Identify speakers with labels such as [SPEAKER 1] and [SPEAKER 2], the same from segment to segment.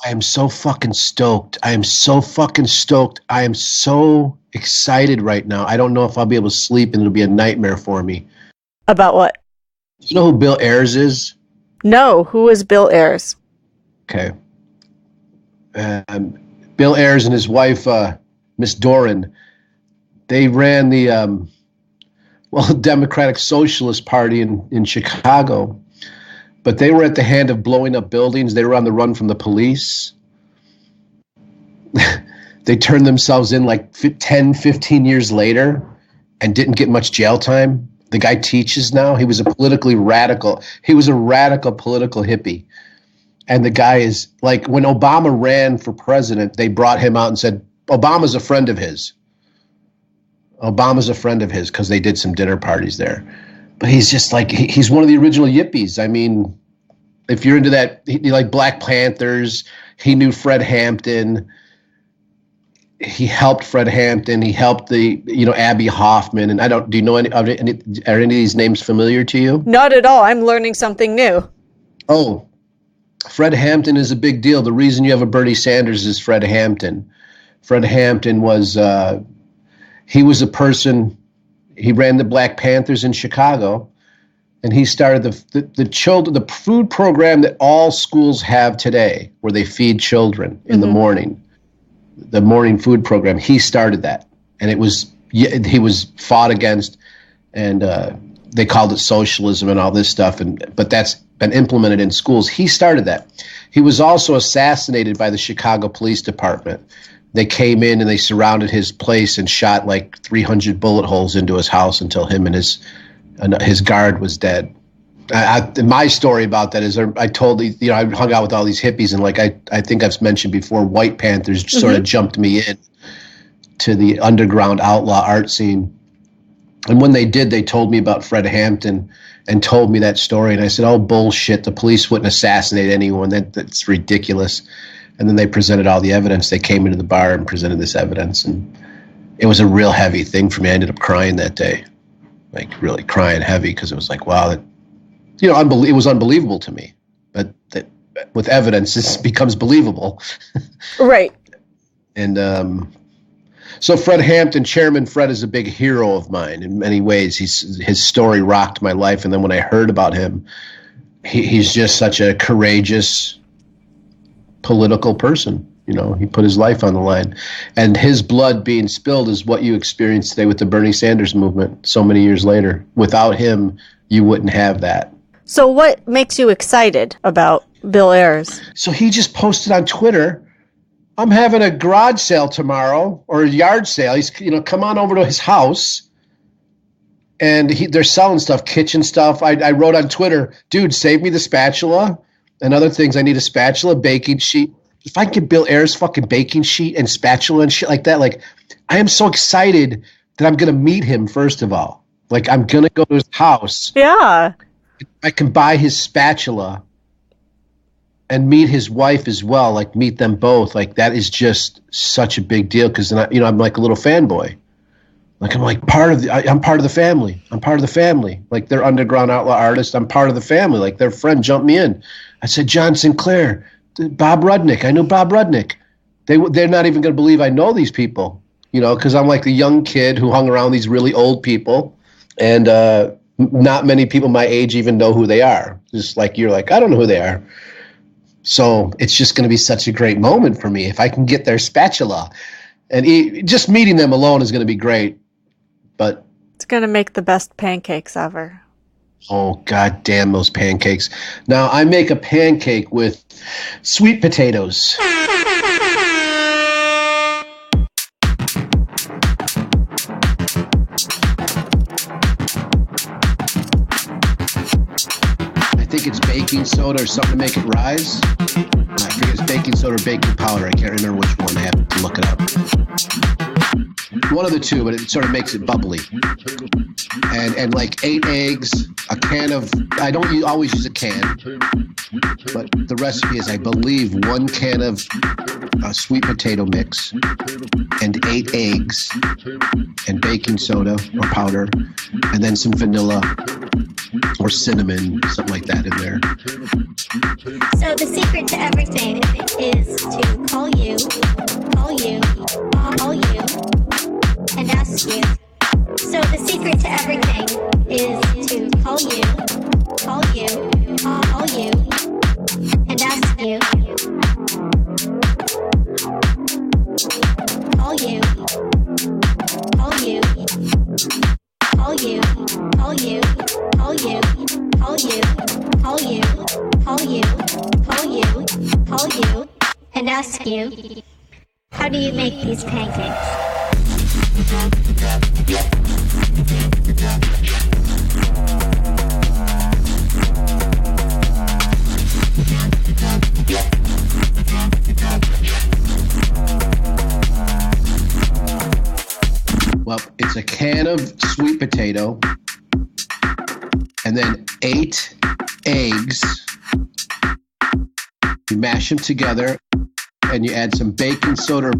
[SPEAKER 1] I am so fucking stoked. I am so fucking stoked. I am so excited right now. I don't know if I'll be able to sleep, and it'll be a nightmare for me.
[SPEAKER 2] About what?
[SPEAKER 1] You know who Bill Ayers is?
[SPEAKER 2] No, who is Bill Ayers?
[SPEAKER 1] Okay. Bill Ayers and his wife, Miss Dohrn, they ran the Democratic Socialist Party in Chicago. But they were at the hand of blowing up buildings. They were on the run from the police. They turned themselves in like 10, 15 years later and didn't get much jail time. The guy teaches now. He was a radical political hippie. And the guy is like, when Obama ran for president, they brought him out and said, Obama's a friend of his. Obama's a friend of his because they did some dinner parties there. But he's just like, he's one of the original yippies. I mean, if you're into that, you like Black Panthers, he knew Fred Hampton. He helped Fred Hampton. He helped Abby Hoffman. And do you know are any of these names familiar to you?
[SPEAKER 2] Not at all. I'm learning something new.
[SPEAKER 1] Oh, Fred Hampton is a big deal. The reason you have a Bernie Sanders is Fred Hampton. Fred Hampton was, he was a person, he ran the Black Panthers in Chicago, and he started the food program that all schools have today, where they feed children in the morning. The morning food program. He started that, and he was fought against, and they called it socialism and all this stuff. But that's been implemented in schools. He started that. He was also assassinated by the Chicago Police Department. They came in and they surrounded his place and shot like 300 bullet holes into his house until him and his guard was dead. My story about that is I told I hung out with all these hippies, and like I think I've mentioned before, white Panthers sort of jumped me in to the underground outlaw art scene. And when they did, they told me about Fred Hampton and told me that story. And I said, oh, bullshit. The police wouldn't assassinate anyone. That's ridiculous. And then they presented all the evidence. They came into the bar and presented this evidence. And it was a real heavy thing for me. I ended up crying that day, like really crying heavy, because it was like, wow, it was unbelievable to me. But with evidence, this becomes believable.
[SPEAKER 2] Right.
[SPEAKER 1] And so Fred Hampton, Chairman Fred, is a big hero of mine in many ways. His story rocked my life. And then when I heard about him, he's just such a courageous political person. He put his life on the line, and his blood being spilled is what you experience today with the Bernie Sanders movement so many years later. Without him, you wouldn't have that.
[SPEAKER 2] So what makes you excited about Bill Ayers? So
[SPEAKER 1] he just posted on Twitter, I'm having a garage sale tomorrow, or a yard sale. He's, come on over to his house. And they're selling stuff, kitchen stuff. I wrote on Twitter, dude, save me the spatula and other things. I need a spatula, baking sheet. If I can get Bill Ayers' fucking baking sheet and spatula and shit like that, like, I am so excited that I'm going to meet him, first of all. Like, I'm going to go to his house.
[SPEAKER 2] Yeah.
[SPEAKER 1] I can buy his spatula and meet his wife as well, like meet them both. Like, that is just such a big deal, because then I'm like a little fanboy. Like, I'm like I'm part of the family. I'm part of the family. Like, they're underground outlaw artists. I'm part of the family. Like, their friend jumped me in. I said, John Sinclair, Bob Rudnick. I know Bob Rudnick. They're not even going to believe I know these people, because I'm like the young kid who hung around these really old people, and not many people my age even know who they are. Just like you're like, I don't know who they are. So it's just going to be such a great moment for me if I can get their spatula, and just meeting them alone is going to be great. But
[SPEAKER 2] it's going to make the best pancakes ever.
[SPEAKER 1] Oh, God damn those pancakes. Now, I make a pancake with sweet potatoes. I think it's baking soda or something to make it rise. I forget it's baking soda or baking powder. I can't remember which one. I have to look it up. One of the two, but it sort of makes it bubbly. And like 8 eggs, a can of, I don't always use a can, but the recipe is, I believe, 1 can of sweet potato mix and 8 eggs and baking soda or powder, and then some vanilla or cinnamon, something like that in there.
[SPEAKER 3] So the secret to everything is to call you, and ask you. So the secret to everything is to call you, and ask you. Call you, call you, call you, call you, call you, call you, call you, call you, call you, call you, and ask you, how do you make these pancakes?
[SPEAKER 1] Well, it's a can of sweet potato and then 8 eggs. You mash them together and you add some baking soda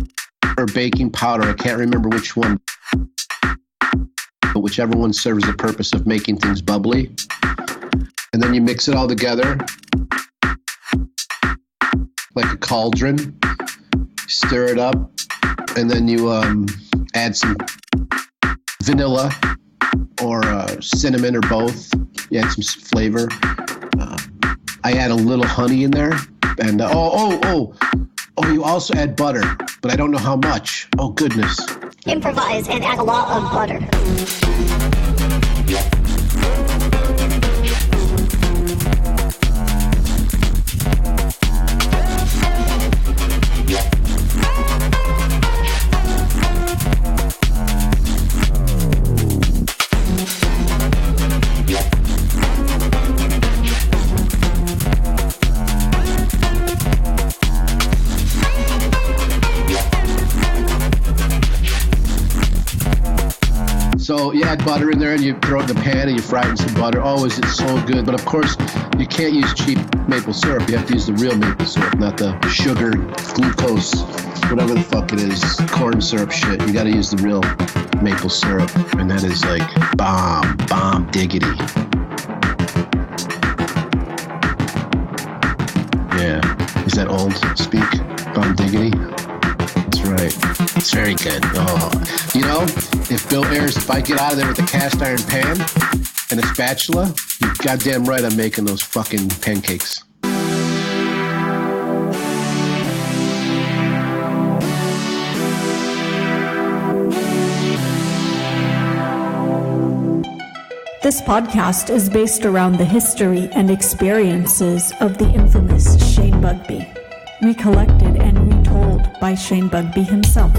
[SPEAKER 1] or baking powder. I can't remember which one, but whichever one serves the purpose of making things bubbly. And then you mix it all together like a cauldron. Stir it up, and then you add some vanilla or cinnamon or both. You add some flavor. I add a little honey in there, and you also add butter, but I don't know how much. Oh goodness!
[SPEAKER 3] Improvise and add a lot of butter.
[SPEAKER 1] So you add butter in there and you throw it in the pan and you fry it in some butter. Oh, is it so good? But of course, you can't use cheap maple syrup. You have to use the real maple syrup, not the sugar, glucose, whatever the fuck it is, corn syrup shit. You got to use the real maple syrup. And that is like bomb diggity. Yeah. Is that old speak? Bomb diggity? That's right. It's very good. Oh, you know, if I get out of there with a cast iron pan and a spatula, you're goddamn right I'm making those fucking pancakes.
[SPEAKER 4] This podcast is based around the history and experiences of the infamous Shane Bugbee, recollected and retold by Shane Bugbee himself.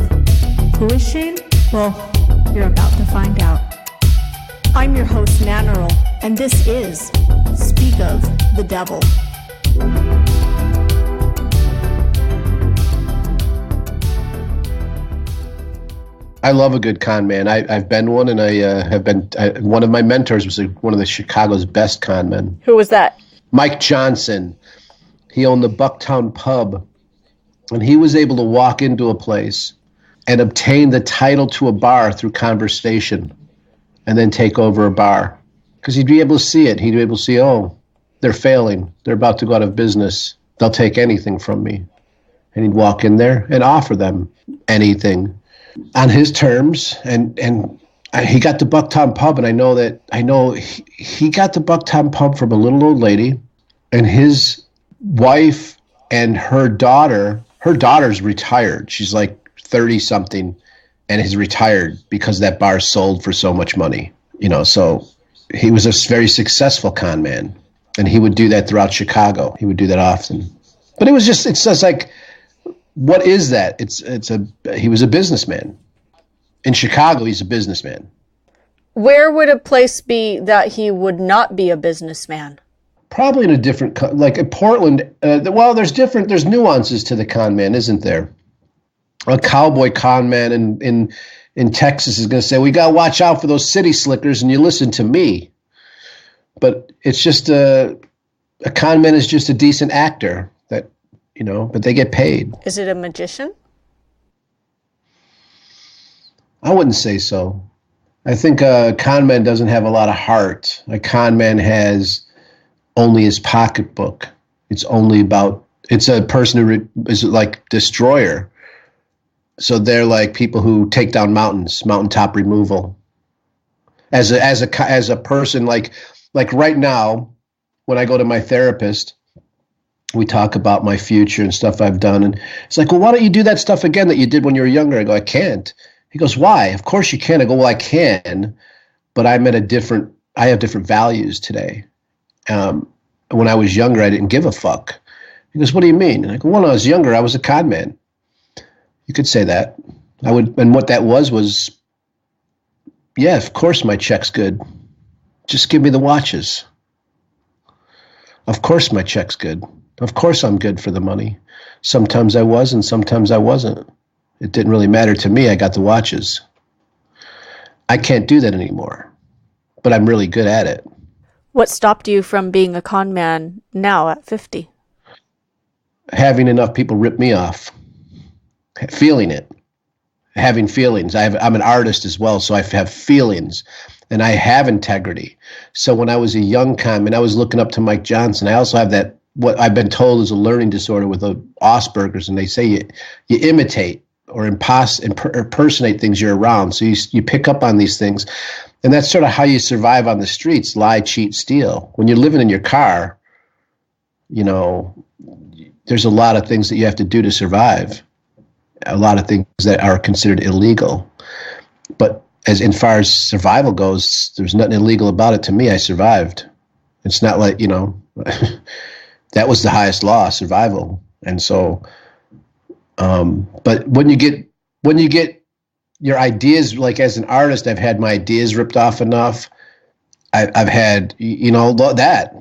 [SPEAKER 4] Who is Shane? Well, you're about to find out. I'm your host, Nannerl, and this is Speak of the Devil.
[SPEAKER 1] I love a good con man. I've been one, and one of my mentors was one of the Chicago's best con men.
[SPEAKER 2] Who was that?
[SPEAKER 1] Mike Johnson. He owned the Bucktown pub, and he was able to walk into a place and obtain the title to a bar through conversation and then take over a bar. Because he'd be able to see it. He'd be able to see, oh, they're failing. They're about to go out of business. They'll take anything from me. And he'd walk in there and offer them anything on his terms. And he got the Bucktown pub, and I know he got the Bucktown pub from a little old lady, and his wife and her daughter's retired. She's like 30-something and is retired because that bar sold for so much money. You know, so he was a very successful con man, and he would do that throughout Chicago. He would do that often. But it's just like, what is that? He was a businessman. In Chicago, he's a businessman.
[SPEAKER 2] Where would a place be that he would not be a businessman? Probably
[SPEAKER 1] in a different, like in Portland. There's nuances to the con man, isn't there? A cowboy con man in Texas is going to say, we got to watch out for those city slickers, and you listen to me. But it's just a con man is just a decent actor that, you know, but they get paid.
[SPEAKER 2] Is it a magician?
[SPEAKER 1] I wouldn't say so. I think a con man doesn't have a lot of heart. A con man has only his pocketbook. It's a person who is like destroyer. So they're like people who take down mountains, mountaintop removal. As a person, like right now, when I go to my therapist, we talk about my future and stuff I've done. And it's like, well, why don't you do that stuff again that you did when you were younger? I go, I can't. He goes, why? Of course you can. I go, well, I can, but I have different values today. When I was younger, I didn't give a fuck. He goes, what do you mean? And I go, when I was younger, I was a con man. You could say that. And what that was, yeah, of course my check's good. Just give me the watches. Of course my check's good. Of course I'm good for the money. Sometimes I was and sometimes I wasn't. It didn't really matter to me. I got the watches. I can't do that anymore, but I'm really good at it.
[SPEAKER 2] What stopped you from being a con man now at 50?
[SPEAKER 1] Having enough people rip me off. Feeling it. Having feelings. I'm an artist as well, so I have feelings. And I have integrity. So when I was a young con man, I was looking up to Mike Johnson. I also have that, what I've been told is a learning disorder with Asperger's, and they say you imitate or impersonate things you're around. So you pick up on these things. And that's sort of how you survive on the streets, lie, cheat, steal. When you're living in your car, there's a lot of things that you have to do to survive. A lot of things that are considered illegal. But as far as survival goes, there's nothing illegal about it to me. I survived. It's not like, that was the highest law, survival. And so, but when you get your ideas, like as an artist, I've had my ideas ripped off enough. I've had,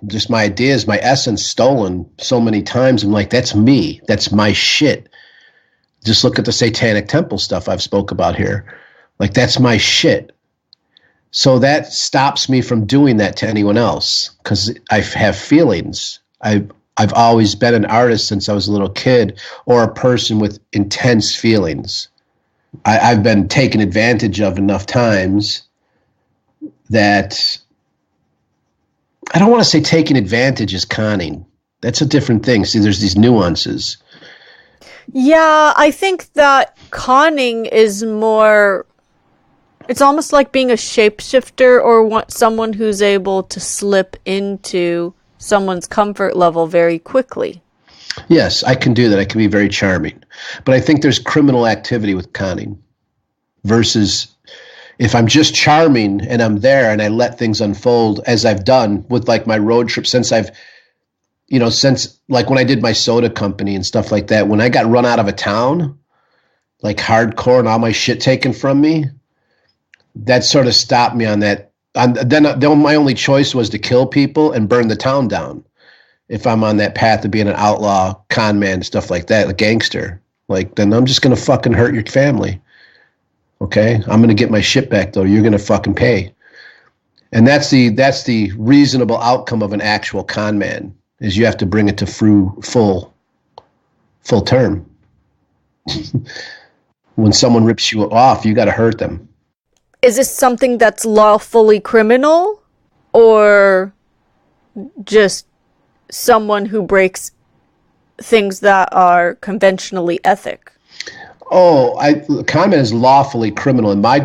[SPEAKER 1] just my ideas, my essence stolen so many times. I'm like, that's me. That's my shit. Just look at the Satanic Temple stuff I've spoke about here. Like, that's my shit. So that stops me from doing that to anyone else because I have feelings. I've always been an artist since I was a little kid, or a person with intense feelings. I've been taken advantage of enough times that I don't want to say taking advantage is conning. That's a different thing. See, there's these nuances.
[SPEAKER 2] Yeah, I think that conning is more, it's almost like being a shapeshifter or someone who's able to slip into someone's comfort level very quickly.
[SPEAKER 1] Yes, I can do that. I can be very charming. But I think there's criminal activity with conning versus if I'm just charming and I'm there and I let things unfold as I've done with like my road trip since like when I did my soda company and stuff like that, when I got run out of a town, like hardcore and all my shit taken from me, that sort of stopped me on that. Then my only choice was to kill people and burn the town down. If I'm on that path of being an outlaw, con man, stuff like that, a gangster, like then I'm just going to fucking hurt your family. Okay. I'm going to get my shit back though. You're going to fucking pay. And that's the reasonable outcome of an actual con man. Is you have to bring it to full term. When someone rips you off, you got to hurt them.
[SPEAKER 2] Is this something that's lawfully criminal or just someone who breaks things that are conventionally ethic? Conman is lawfully criminal in my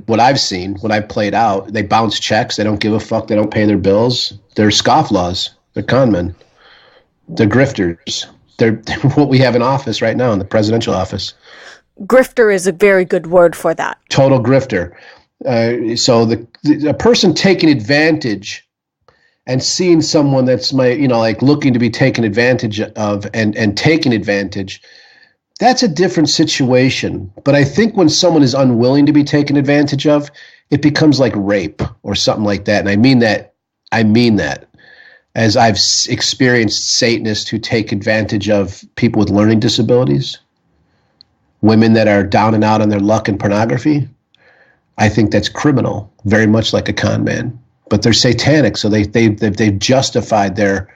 [SPEAKER 2] what I've seen, what I've played out. They bounce checks. They don't give a fuck. They don't pay their bills. They're scofflaws. They're conmen. They're grifters. They're what we have in office right now in the presidential office. Grifter is a very good word for that.
[SPEAKER 1] Total grifter. So a person taking advantage and seeing someone that's like looking to be taken advantage of and taking advantage, that's a different situation. But I think when someone is unwilling to be taken advantage of, it becomes like rape or something like that. And I mean that. As I've experienced Satanists who take advantage of people with learning disabilities, women that are down and out on their luck and pornography, I think that's criminal, very much like a con man. But they're satanic, so they've justified their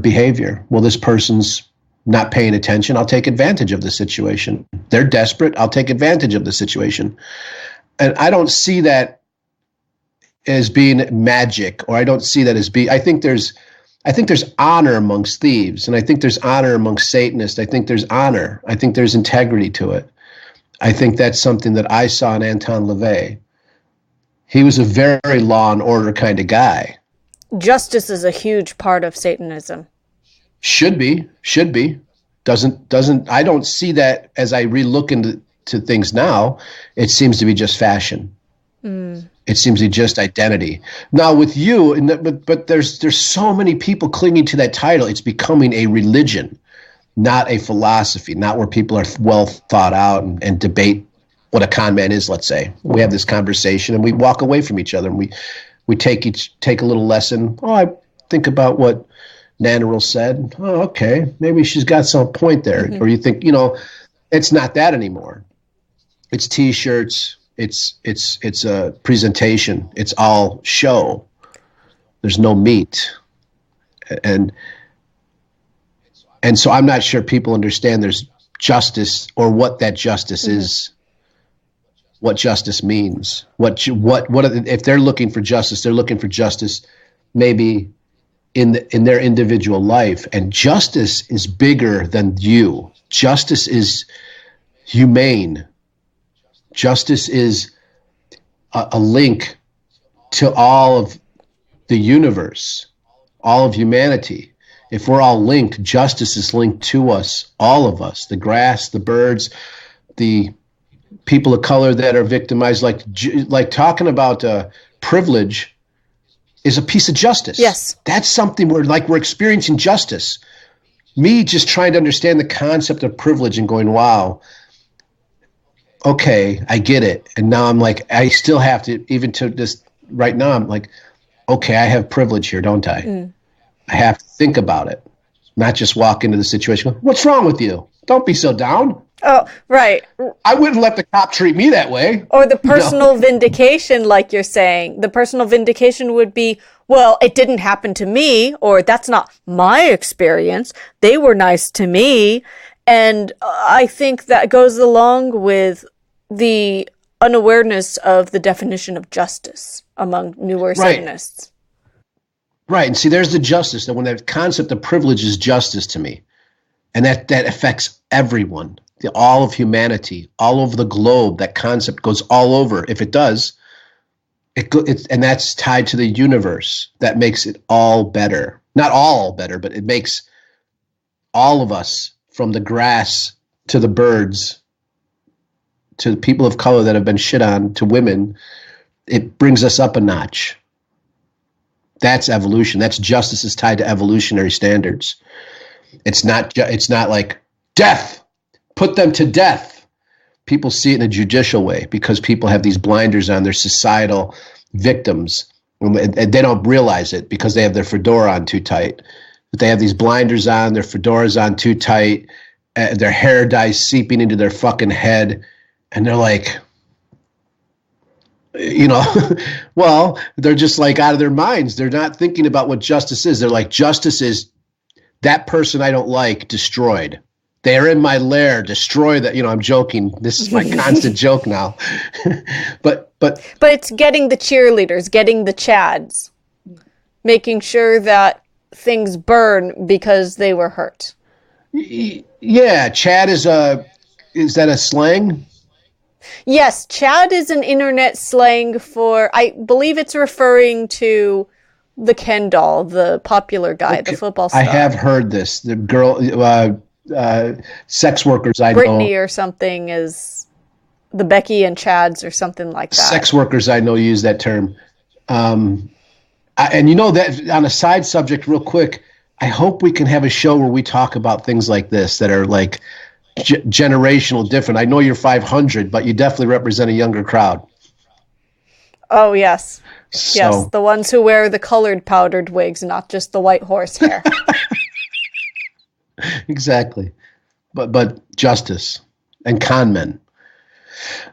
[SPEAKER 1] behavior. Well, this person's not paying attention. I'll take advantage of the situation. They're desperate. I'll take advantage of the situation. And I don't see that as being magic, or I don't see that as being, I think there's honor amongst thieves, and I think there's honor amongst Satanists. I think there's honor. I think there's integrity to it. I think that's something that I saw in Anton LaVey. He was a very law and order kind of guy.
[SPEAKER 5] Justice is a huge part of Satanism. Should
[SPEAKER 1] be. Doesn't I don't see that as I relook into things now. It seems to be just fashion. It seems to be just identity. Now with you, but there's so many people clinging to that title. It's becoming a religion, not a philosophy, not where people are well thought out and debate what a con man is. Let's say we have this conversation and we walk away from each other and we take a little lesson. Oh, I think about what Nannerl said. Oh, okay, maybe she's got some point there. Or you think, it's not that anymore. It's T-shirts. It's a presentation. It's all show. There's no meat, and so I'm not sure people understand there's justice, or what that justice is. What justice means. What if they're looking for justice? They're looking for justice, maybe in their individual life, and justice is bigger than you. Justice is humane. Justice is a link to all of the universe, all of humanity. If we're all linked, justice is linked to us, all of us, the grass, the birds, the people of color that are victimized. Like talking about privilege is a piece of justice.
[SPEAKER 5] Yes.
[SPEAKER 1] That's something we're experiencing justice. Me just trying to understand the concept of privilege and going, wow, okay, I get it. And now I'm like, I still have to, even to this right now, I'm like, okay, I have privilege here, don't I? I have to think about it, not just walk into the situation. What's wrong with you? Don't be so down.
[SPEAKER 5] Oh, right.
[SPEAKER 1] I wouldn't let the cop treat me that way.
[SPEAKER 5] Or the personal vindication, like you're saying. The personal vindication would be, well, it didn't happen to me, or that's not my experience. They were nice to me. And I think that goes along with the unawareness of the definition of justice among newer Satanists.
[SPEAKER 1] Right. And see, there's the justice. That when that concept of privilege is justice to me, and that affects everyone, all of humanity, all over the globe. That concept goes all over. If it does, and that's tied to the universe. That makes it all better. Not all better, but it makes all of us, from the grass to the birds, to the people of color that have been shit on, to women, it brings us up a notch. That's evolution. That's justice is tied to evolutionary standards. It's not like death, put them to death. People see it in a judicial way because people have these blinders on. Their societal victims, and they don't realize it because they have their fedora on too tight. But they have these blinders on, their fedoras on too tight, their hair dye seeping into their fucking head. And they're like, well, they're just like out of their minds. They're not thinking about what justice is. They're like, justice is that person I don't like destroyed. They're in my lair, destroy that. I'm joking. This is my constant joke now. But
[SPEAKER 5] it's getting the cheerleaders, getting the Chads, making sure that things burn because they were hurt.
[SPEAKER 1] Yeah, Chad is that a slang?
[SPEAKER 5] Yes, Chad is an internet slang for, I believe it's referring to the Ken doll, the popular guy, the football star.
[SPEAKER 1] I have heard this. The girl, sex workers I know.
[SPEAKER 5] Brittany or something is the Becky and Chads or something like that.
[SPEAKER 1] Sex workers I know use that term. And that on a side subject real quick, I hope we can have a show where we talk about things like this that are like generational different. I know you're 500, but you definitely represent a younger crowd.
[SPEAKER 5] Oh, yes.
[SPEAKER 1] So,
[SPEAKER 5] yes, the ones who wear the colored powdered wigs, not just the white horse hair.
[SPEAKER 1] Exactly. But justice and conmen.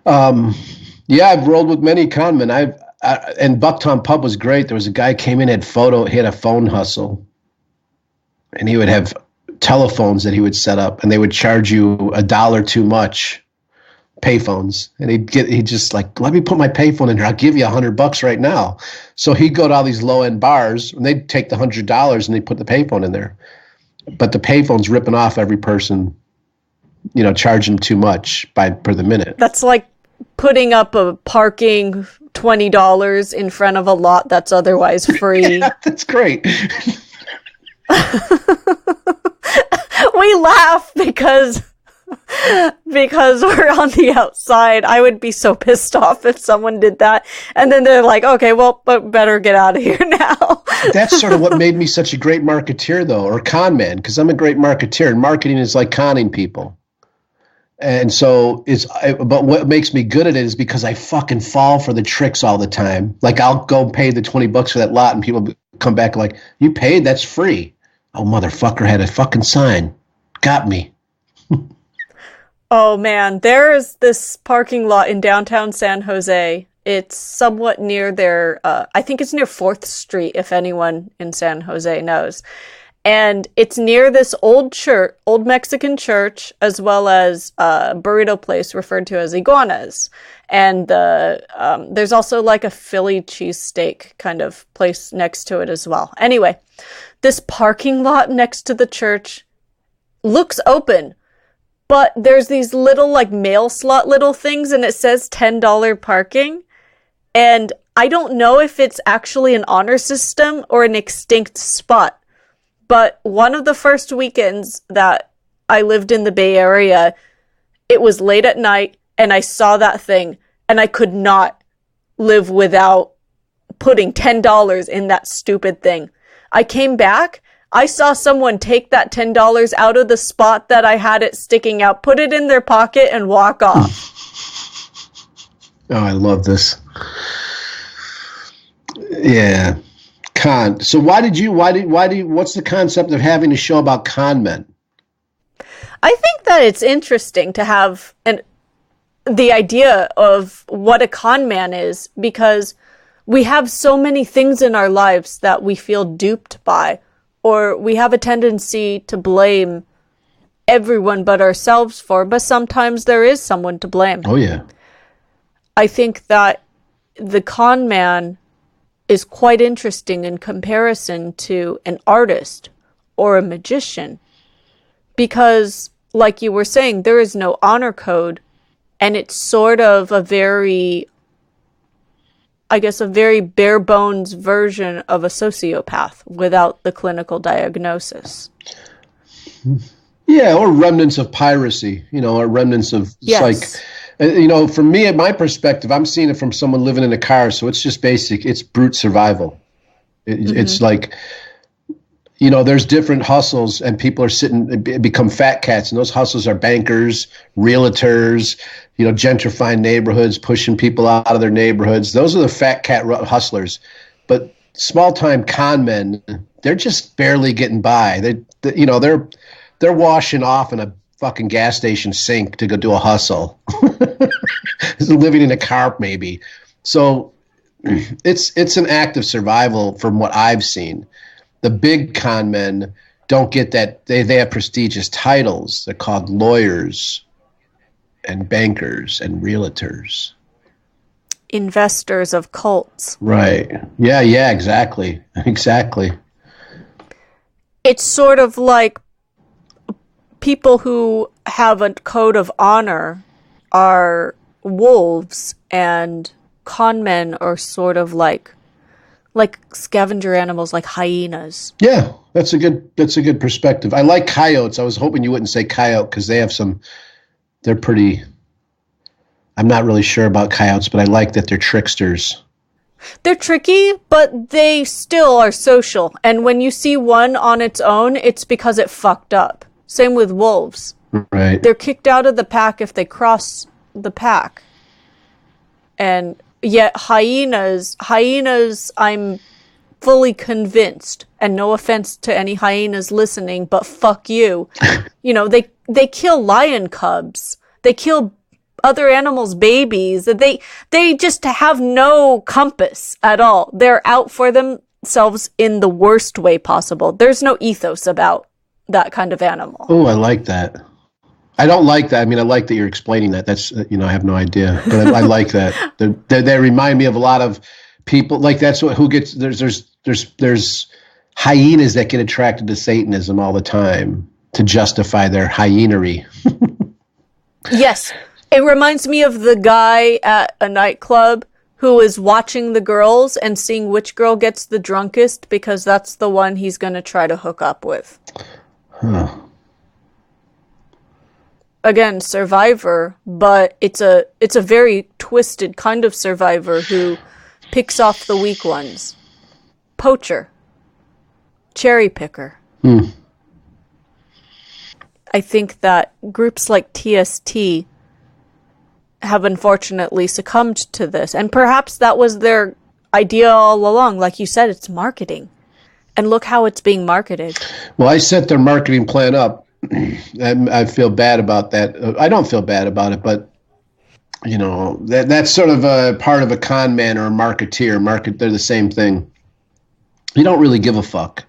[SPEAKER 1] I've rolled with many conmen. And Bucktown Pub was great. There was a guy came in, he had a phone hustle. And he would have telephones that he would set up, and they would charge you $1 too much payphones, and he'd just like, let me put my payphone in here. I'll give you $100 right now. So he'd go to all these low end bars, and they'd take the $100 and they'd put the payphone in there. But the payphone's ripping off every person, charging too much per the minute.
[SPEAKER 5] That's like putting up a parking $20 in front of a lot that's otherwise free.
[SPEAKER 1] Yeah, that's great.
[SPEAKER 5] We laugh because we're on the outside. I would be so pissed off if someone did that. And then they're like, okay, well, but better get out of here now.
[SPEAKER 1] That's sort of what made me such a great marketeer, though, or con man, because I'm a great marketeer, and marketing is like conning people. And so but what makes me good at it is because I fucking fall for the tricks all the time. Like, I'll go pay the $20 for that lot, and people come back like, you paid? That's free. Oh, motherfucker had a fucking sign. Got me.
[SPEAKER 5] Oh, man. There is this parking lot in downtown San Jose. It's somewhat near I think it's near 4th Street, if anyone in San Jose knows. And it's near this old Mexican church, as well as a burrito place referred to as Iguanas. And there's also like a Philly cheesesteak kind of place next to it as well. Anyway, this parking lot next to the church looks open, but there's these little like mail slot little things, and it says $10 parking. And I don't know if it's actually an honor system or an extinct spot. But one of the first weekends that I lived in the Bay Area, it was late at night, and I saw that thing, and I could not live without putting $10 in that stupid thing. I came back, I saw someone take that $10 out of the spot that I had it sticking out, put it in their pocket, and walk off.
[SPEAKER 1] Oh, I love this. Yeah. So why do you, what's the concept of having a show about con men?
[SPEAKER 5] I think that it's interesting to have the idea of what a con man is, because we have so many things in our lives that we feel duped by, or we have a tendency to blame everyone but ourselves for, but sometimes there is someone to blame.
[SPEAKER 1] Oh, yeah.
[SPEAKER 5] I think that the con man is quite interesting in comparison to an artist or a magician, because, like you were saying, there is no honor code, and it's sort of a very bare bones version of a sociopath without the clinical diagnosis.
[SPEAKER 1] Yeah, or remnants of piracy, or remnants of for me, at my perspective, I'm seeing it from someone living in a car, so it's just basic. It's brute survival. It's like, there's different hustles, and people are become fat cats, and those hustles are bankers, realtors, gentrifying neighborhoods, pushing people out of their neighborhoods. Those are the fat cat hustlers. But small-time con men, they're just barely getting by. They're washing off in a fucking gas station sink to go do a hustle. Living in a car, maybe. So it's an act of survival from what I've seen. The big con men don't get that. They have prestigious titles. They're called lawyers and bankers and realtors.
[SPEAKER 5] Investors of cults.
[SPEAKER 1] Right. Yeah, exactly. Exactly.
[SPEAKER 5] It's sort of like people who have a code of honor are wolves, and con men are sort of like scavenger animals, like hyenas.
[SPEAKER 1] Yeah, that's a good perspective. I like coyotes. I was hoping you wouldn't say coyote, because they're pretty. I'm not really sure about coyotes, but I like that they're tricksters.
[SPEAKER 5] They're tricky, but they still are social. And when you see one on its own, it's because it fucked up. Same with wolves.
[SPEAKER 1] Right.
[SPEAKER 5] They're kicked out of the pack if they cross the pack. And yet hyenas, I'm fully convinced, and no offense to any hyenas listening, but fuck you. They kill lion cubs. They kill other animals' babies. They just have no compass at all. They're out for themselves in the worst way possible. There's no ethos about that kind of animal.
[SPEAKER 1] Oh, I like that. I don't like that. I mean, I like that you're explaining that. That's, I have no idea, but I like that. They remind me of a lot of people. Like there's hyenas that get attracted to Satanism all the time to justify their hyenery.
[SPEAKER 5] Yes. It reminds me of the guy at a nightclub who is watching the girls and seeing which girl gets the drunkest because that's the one he's going to try to hook up with.
[SPEAKER 1] Huh.
[SPEAKER 5] Again, survivor, but it's a very twisted kind of survivor who picks off the weak ones. Poacher. Cherry picker. I think that groups like TST have unfortunately succumbed to this. And perhaps that was their idea all along. Like you said, it's marketing. And look how it's being marketed.
[SPEAKER 1] Well, I set their marketing plan up. I feel bad about that. I don't feel bad about it, but that's sort of a part of a con man or a marketeer. They're the same thing. You don't really give a fuck.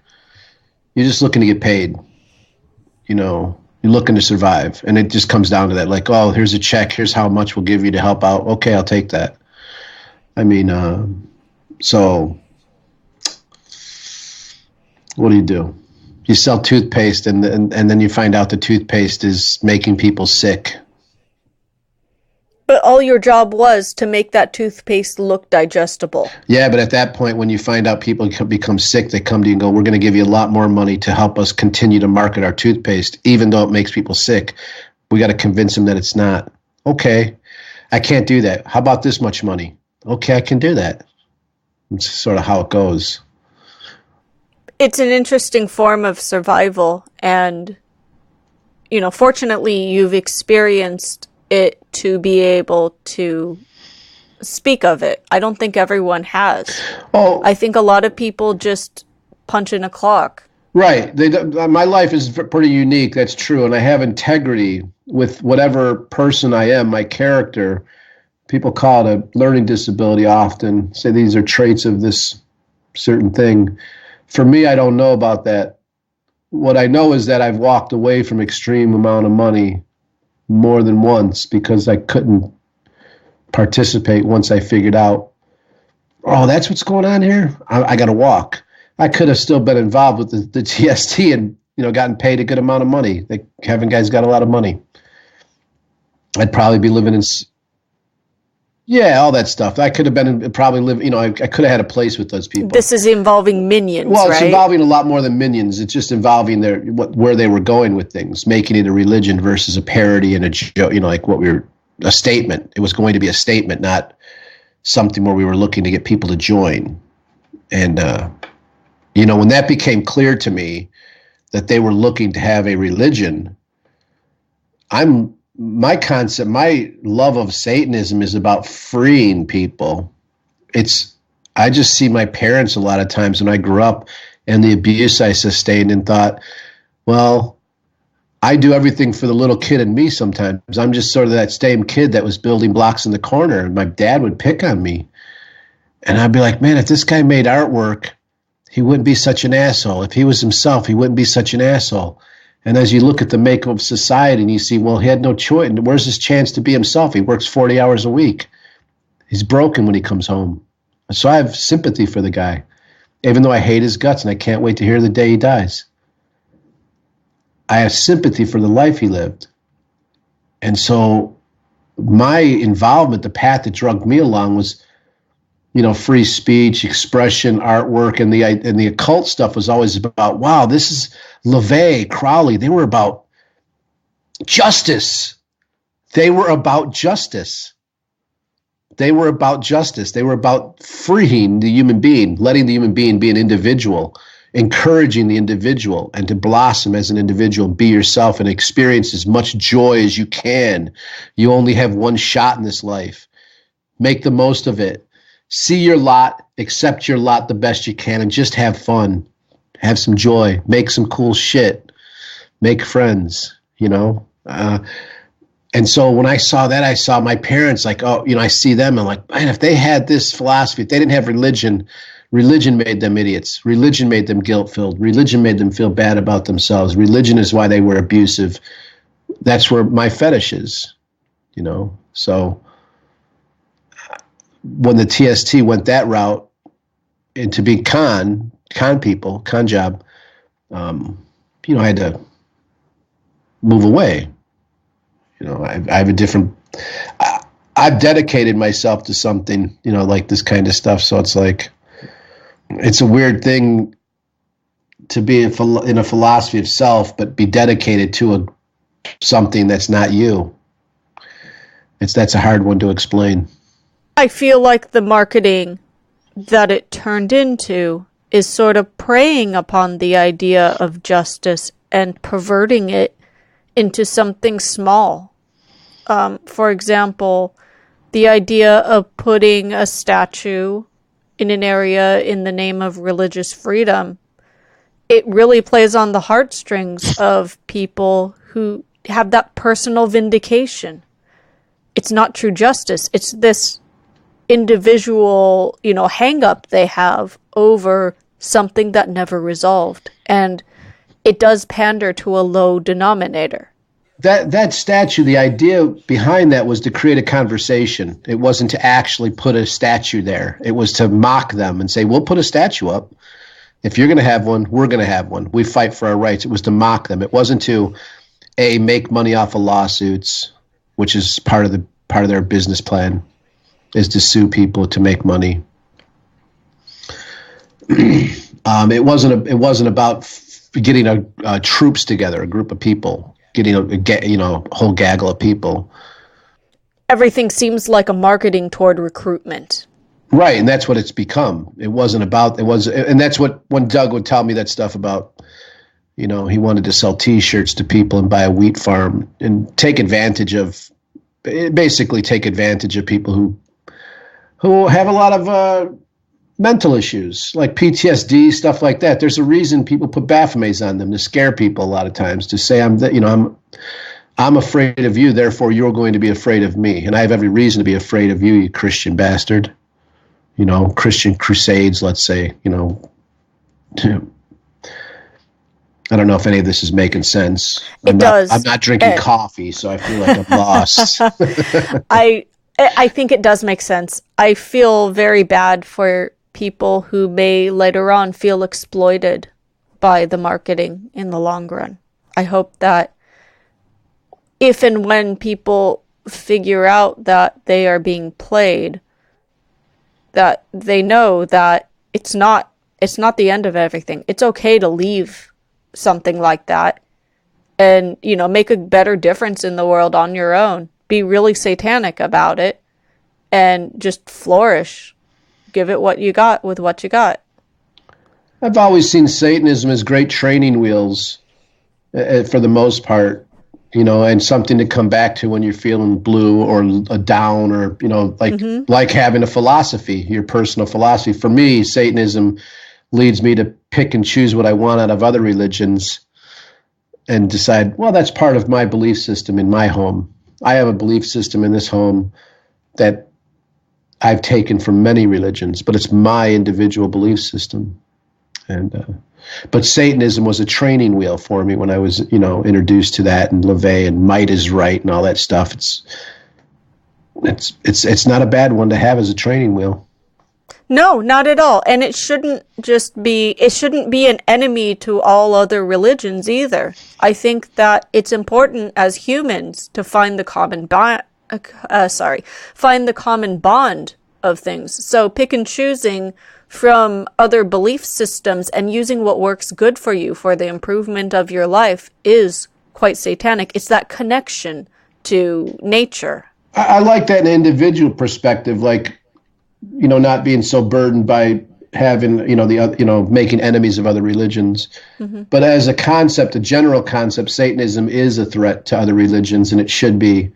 [SPEAKER 1] You're just looking to get paid. You're looking to survive, and it just comes down to that. Like, oh, here's a check. Here's how much we'll give you to help out. Okay, I'll take that. I mean, so what do? You sell toothpaste, and then you find out the toothpaste is making people sick.
[SPEAKER 5] But all your job was to make that toothpaste look digestible.
[SPEAKER 1] Yeah, but at that point, when you find out people become sick, they come to you and go, we're going to give you a lot more money to help us continue to market our toothpaste, even though it makes people sick. We got to convince them that it's not. Okay, I can't do that. How about this much money? Okay, I can do that. It's sort of how it goes.
[SPEAKER 5] It's an interesting form of survival, and fortunately you've experienced it to be able to speak of it. I don't think everyone has.
[SPEAKER 1] Oh,
[SPEAKER 5] I think a lot of people just punch in a clock.
[SPEAKER 1] Right. My life is pretty unique. That's true. And I have integrity with whatever person I am, my character. People call it a learning disability often, say these are traits of this certain thing. For me, I don't know about that. What I know is that I've walked away from extreme amount of money more than once because I couldn't participate once I figured out, oh, that's what's going on here? I got to walk. I could have still been involved with the TST and, gotten paid a good amount of money. Kevin guy's got a lot of money. I'd probably be living in... Yeah, all that stuff. I could have been probably living, I could have had a place with those people.
[SPEAKER 5] This is involving minions,
[SPEAKER 1] well,
[SPEAKER 5] right?
[SPEAKER 1] It's involving a lot more than minions. It's just involving where they were going with things, making it a religion versus a parody and a joke, a statement. It was going to be a statement, not something where we were looking to get people to join. And, when that became clear to me that they were looking to have a religion, my concept, my love of Satanism is about freeing people. I just see my parents a lot of times when I grew up and the abuse I sustained and thought, well, I do everything for the little kid in me sometimes. I'm just sort of that same kid that was building blocks in the corner, and my dad would pick on me. And I'd be like, man, if this guy made artwork, he wouldn't be such an asshole. If he was himself, he wouldn't be such an asshole. And as you look at the makeup of society and you see, well, he had no choice. Where's his chance to be himself? He works 40 hours a week. He's broken when he comes home. So I have sympathy for the guy, even though I hate his guts and I can't wait to hear the day he dies. I have sympathy for the life he lived. And so my involvement, the path that drugged me along was, free speech, expression, artwork, and the occult stuff was always about, wow, this is LaVey, Crowley. They were about justice. They were about justice. They were about justice. They were about freeing the human being, letting the human being be an individual, encouraging the individual and to blossom as an individual, be yourself and experience as much joy as you can. You only have one shot in this life. Make the most of it. See your lot, accept your lot the best you can, and just have fun. Have some joy. Make some cool shit. Make friends, And so when I saw that, I saw my parents like, I see them and like, man, if they had this philosophy, if they didn't have religion, religion made them idiots. Religion made them guilt-filled. Religion made them feel bad about themselves. Religion is why they were abusive. that's where my fetish is, So when the TST went that route, and to be con people, con job, I had to move away. I have a different. I've dedicated myself to something, like this kind of stuff. So it's like, it's a weird thing to be in a philosophy of self, but be dedicated to something that's not you. That's a hard one to explain.
[SPEAKER 5] I feel like the marketing that it turned into is sort of preying upon the idea of justice and perverting it into something small. For example, the idea of putting a statue in an area in the name of religious freedom, it really plays on the heartstrings of people who have that personal vindication. It's not true justice. It's this individual, hang up they have over something that never resolved. And it does pander to a low denominator.
[SPEAKER 1] That statue, the idea behind that was to create a conversation. It wasn't to actually put a statue there. It was to mock them and say, we'll put a statue up. If you're going to have one, we're going to have one. We fight for our rights. It was to mock them. It wasn't to, make money off of lawsuits, which is part of their business plan, is to sue people to make money. It wasn't about getting a troops together, a group of people, getting a whole gaggle of people.
[SPEAKER 5] Everything seems like a marketing toward recruitment.
[SPEAKER 1] Right, and that's what it's become. And that's what, when Doug would tell me that stuff about, he wanted to sell T-shirts to people and buy a wheat farm and basically take advantage of people who have a lot of mental issues, like PTSD, stuff like that. There's a reason people put baphomets on them, to scare people a lot of times, to say, I'm afraid of you, therefore you're going to be afraid of me. And I have every reason to be afraid of you, you Christian bastard. Christian crusades, let's say, I don't know if any of this is making sense. I'm not drinking coffee, so I feel like I'm lost.
[SPEAKER 5] I think it does make sense. I feel very bad for people who may later on feel exploited by the marketing in the long run. I hope that if and when people figure out that they are being played, that they know that it's not the end of everything. It's okay to leave something like that and, make a better difference in the world on your own. Be really satanic about it and just flourish. Give it what you got with what you got.
[SPEAKER 1] I've always seen Satanism as great training wheels for the most part, and something to come back to when you're feeling blue or down, or, like having a philosophy, your personal philosophy. For me, Satanism leads me to pick and choose what I want out of other religions and decide, well, that's part of my belief system in my home. I have a belief system in this home that I've taken from many religions, but it's my individual belief system. And but Satanism was a training wheel for me when I was, introduced to that, and LaVey and might is right and all that stuff. It's not a bad one to have as a training wheel.
[SPEAKER 5] No, not at all. And it shouldn't be an enemy to all other religions either. I think that it's important as humans to find the common bond of things. So pick and choosing from other belief systems and using what works good for you for the improvement of your life is quite satanic. It's that connection to nature.
[SPEAKER 1] I like that in an individual perspective, like, not being so burdened by having, making enemies of other religions. Mm-hmm. But as a concept, a general concept, Satanism is a threat to other religions, and it should be.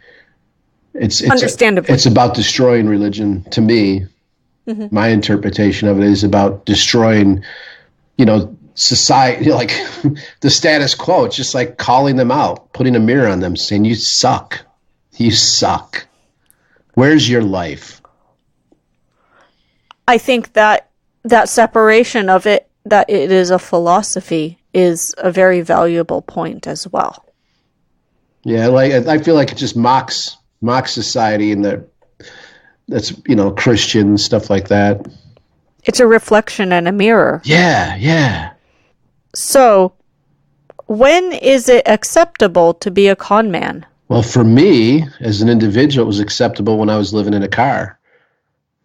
[SPEAKER 1] It's
[SPEAKER 5] understandably.
[SPEAKER 1] It's about destroying religion, to me. Mm-hmm. My interpretation of it is about destroying, society, like the status quo. It's just like calling them out, putting a mirror on them, saying, you suck. You suck. Where's your life?
[SPEAKER 5] I think that separation of it, that it is a philosophy, is a very valuable point as well.
[SPEAKER 1] Yeah, like I feel like it just mocks society and that's Christian stuff like that.
[SPEAKER 5] It's a reflection and a mirror.
[SPEAKER 1] Yeah.
[SPEAKER 5] So, when is it acceptable to be a con man?
[SPEAKER 1] Well, for me as an individual, it was acceptable when I was living in a car,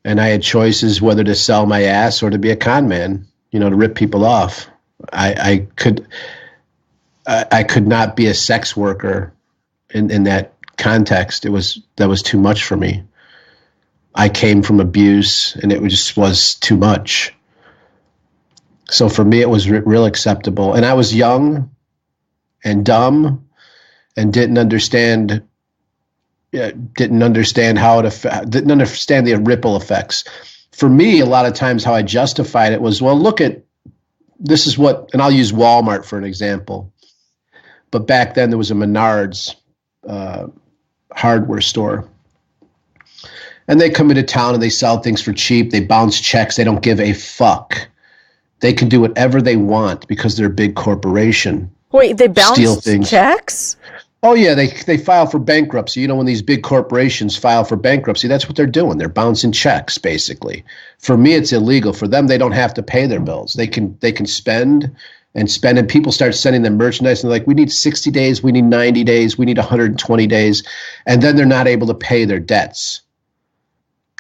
[SPEAKER 1] and I had choices whether to sell my ass or to be a con man. To rip people off. I could not be a sex worker in that context. That was too much for me. I came from abuse, and it just was too much. So for me, it was real acceptable. And I was young and dumb and didn't understand how it didn't understand the ripple effects. For me, a lot of times how I justified it was, well, this is what, and I'll use Walmart for an example. But back then there was a Menards hardware store. And they come into town and they sell things for cheap. They bounce checks. They don't give a fuck. They can do whatever they want because they're a big corporation.
[SPEAKER 5] Wait, they bounce checks?
[SPEAKER 1] Oh, yeah, they file for bankruptcy. When these big corporations file for bankruptcy, that's what they're doing. They're bouncing checks, basically. For me, it's illegal. For them, they don't have to pay their bills. They can spend, and people start sending them merchandise, and they're like, we need 60 days, we need 90 days, we need 120 days, and then they're not able to pay their debts.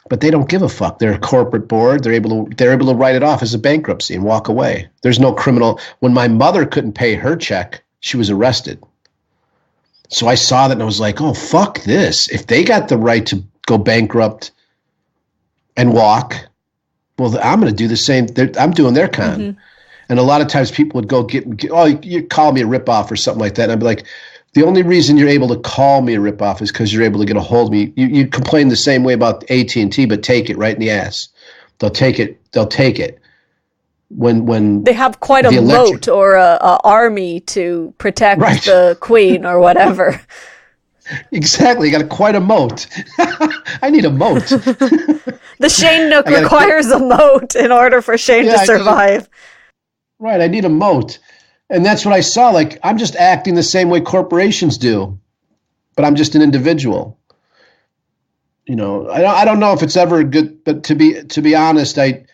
[SPEAKER 1] But they don't give a fuck. They're a corporate board. They're able to write it off as a bankruptcy and walk away. There's no criminal. When my mother couldn't pay her check, she was arrested. So I saw that and I was like, oh, fuck this. If they got the right to go bankrupt and walk, well, I'm going to do the same. I'm doing their con. Mm-hmm. And a lot of times people would go you call me a ripoff or something like that. And I'd be like, the only reason you're able to call me a ripoff is because you're able to get a hold of me. You complain the same way about AT&T, but take it right in the ass. They'll take it. When
[SPEAKER 5] they have quite a moat or a army to protect the queen or whatever.
[SPEAKER 1] Exactly, you got quite a moat. I need a moat.
[SPEAKER 5] The Shane Nook requires a moat in order for Shane to survive.
[SPEAKER 1] I need a moat. And that's what I saw. Like, I'm just acting the same way corporations do, but I'm just an individual. I don't know if it's ever good, but to be honest, I'm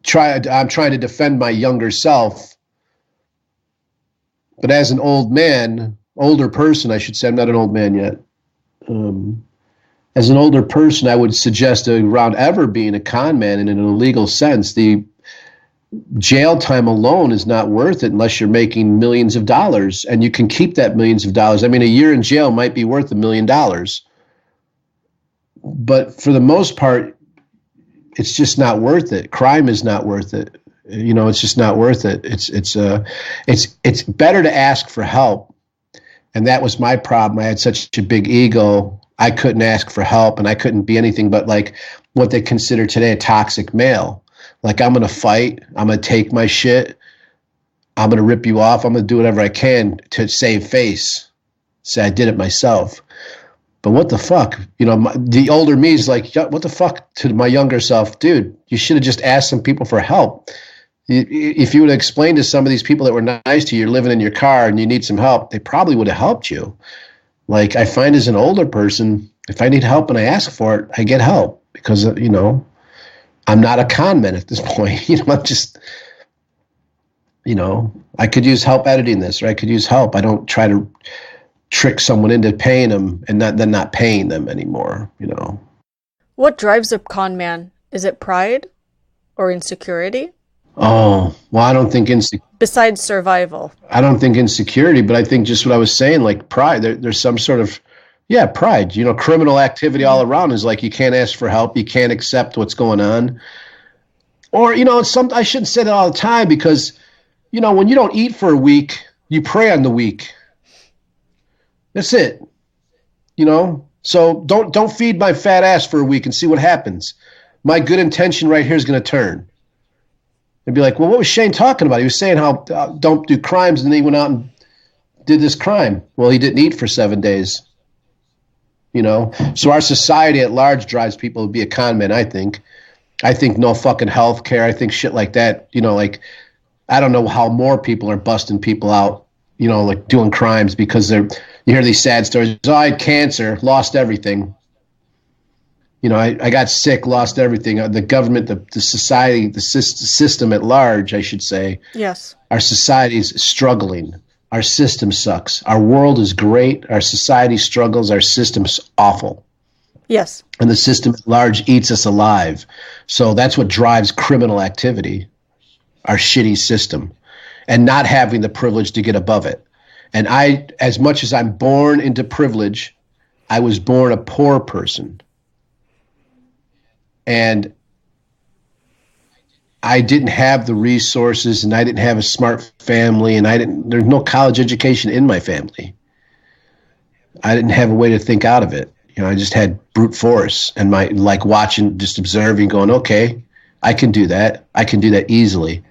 [SPEAKER 1] trying to defend my younger self. But as an older person, I should say, I'm not an old man yet. As an older person, I would suggest around ever being a con man in an illegal sense, the jail time alone is not worth it unless you're making millions of dollars, and you can keep that millions of dollars. I mean, a year in jail might be worth $1 million, but for the most part, it's just not worth it. Crime is not worth it. It's just not worth it. It's better to ask for help, and that was my problem. I had such a big ego. I couldn't ask for help, and I couldn't be anything but like what they consider today a toxic male. Like, I'm going to fight. I'm going to take my shit. I'm going to rip you off. I'm going to do whatever I can to save face. Say I did it myself. But what the fuck? The older me is like, what the fuck to my younger self? Dude, you should have just asked some people for help. If you would have explained to some of these people that were nice to you, you're living in your car and you need some help, they probably would have helped you. Like, I find as an older person, if I need help and I ask for it, I get help because, I'm not a con man at this point. I'm just, I could use help editing this, or I could use help. I don't try to trick someone into paying them and then not paying them anymore,
[SPEAKER 5] What drives a con man? Is it pride or insecurity?
[SPEAKER 1] Oh, well, I don't think
[SPEAKER 5] besides survival.
[SPEAKER 1] I don't think insecurity, but I think just what I was saying, like pride. There's some sort of pride. Criminal activity all around is like you can't ask for help, you can't accept what's going on. Or, I shouldn't say that all the time because, when you don't eat for a week, you prey on the weak. That's it. So don't feed my fat ass for a week and see what happens. My good intention right here is going to turn. And be like, well, what was Shane talking about? He was saying how don't do crimes, and then he went out and did this crime. Well, he didn't eat for 7 days. So our society at large drives people to be a con man, I think. I think no fucking health care. I think shit like that, like, I don't know how more people are busting people out like doing crimes because you hear these sad stories. Oh, I had cancer, lost everything. I got sick, lost everything. The government, the society, the system at large, I should say.
[SPEAKER 5] Yes.
[SPEAKER 1] Our society's struggling. Our system sucks. Our world is great. Our society struggles. Our system's awful.
[SPEAKER 5] Yes.
[SPEAKER 1] And the system at large eats us alive. So that's what drives criminal activity, our shitty system, and not having the privilege to get above it. And as much as I'm born into privilege, I was born a poor person. And I didn't have the resources, and I didn't have a smart family, and there's no college education in my family. I didn't have a way to think out of it. I just had brute force and watching, just observing, going, okay, I can do that. I can do that easily.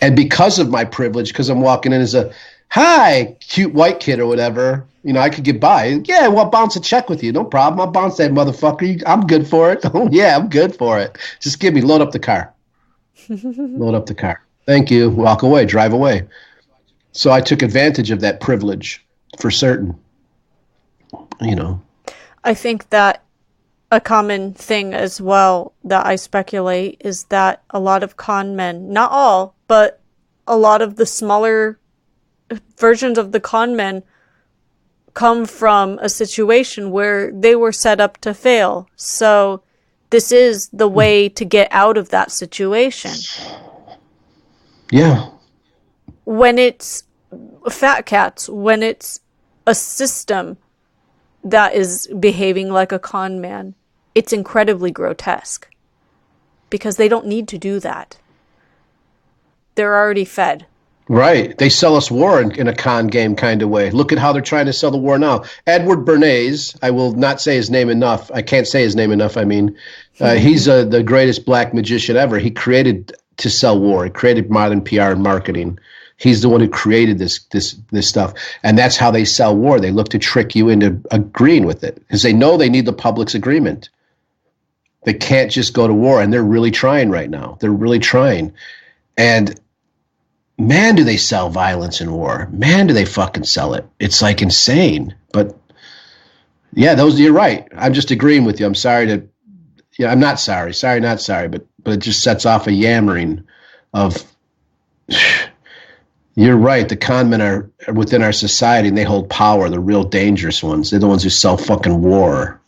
[SPEAKER 1] And because of my privilege, because I'm walking in as a, hi, cute white kid or whatever, I could get by. Yeah, well, I'll bounce a check with you. No problem. I'll bounce that motherfucker. I'm good for it. Oh, yeah, I'm good for it. Just load up the car. Load up the car. Thank you. Walk away. Drive away. So I took advantage of that privilege for certain.
[SPEAKER 5] I think that a common thing as well that I speculate is that a lot of con men, not all, but a lot of the smaller versions of the con men come from a situation where they were set up to fail. So this is the way to get out of that situation.
[SPEAKER 1] Yeah.
[SPEAKER 5] When it's fat cats, when it's a system that is behaving like a con man, it's incredibly grotesque because they don't need to do that. They're already fed.
[SPEAKER 1] Right. They sell us war in a con game kind of way. Look at how they're trying to sell the war now. Edward Bernays, I will not say his name enough. I can't say his name enough. I mean, he's the greatest black magician ever. He created to sell war. He created modern PR and marketing. He's the one who created this stuff. And that's how they sell war. They look to trick you into agreeing with it because they know they need the public's agreement. They can't just go to war, and they're really trying right now. They're really trying. And man, do they sell violence in war. Man, do they fucking sell it. It's like insane. But yeah, you're right. I'm just agreeing with you. I'm sorry I'm not sorry. Sorry, not sorry. But it just sets off a yammering of, you're right. The con men are within our society and they hold power. The real dangerous ones. They're the ones who sell fucking war.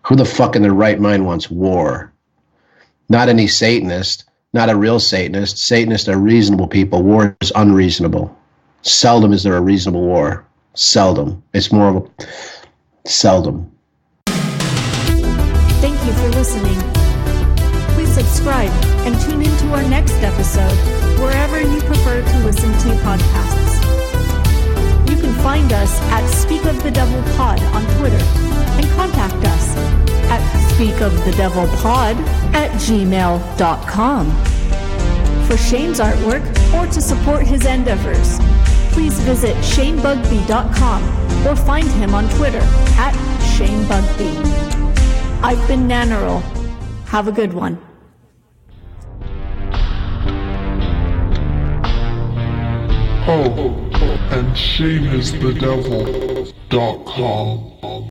[SPEAKER 1] Who the fuck in their right mind wants war? Not any Satanist. Not a real Satanist. Satanists are reasonable people. War is unreasonable. Seldom is there a reasonable war. Seldom. It's more of a seldom.
[SPEAKER 4] Thank you for listening. Please subscribe and tune in to our next episode wherever you prefer to listen to podcasts. You can find us at Speak of the Devil Pod on Twitter and contact us at speakofthedevilpod@gmail.com. For Shane's artwork or to support his endeavors, please visit shanebugby.com or find him on Twitter at ShaneBugby. I've been Nannerl. Have a good one.
[SPEAKER 6] Oh, and ShaneIsTheDevil.com.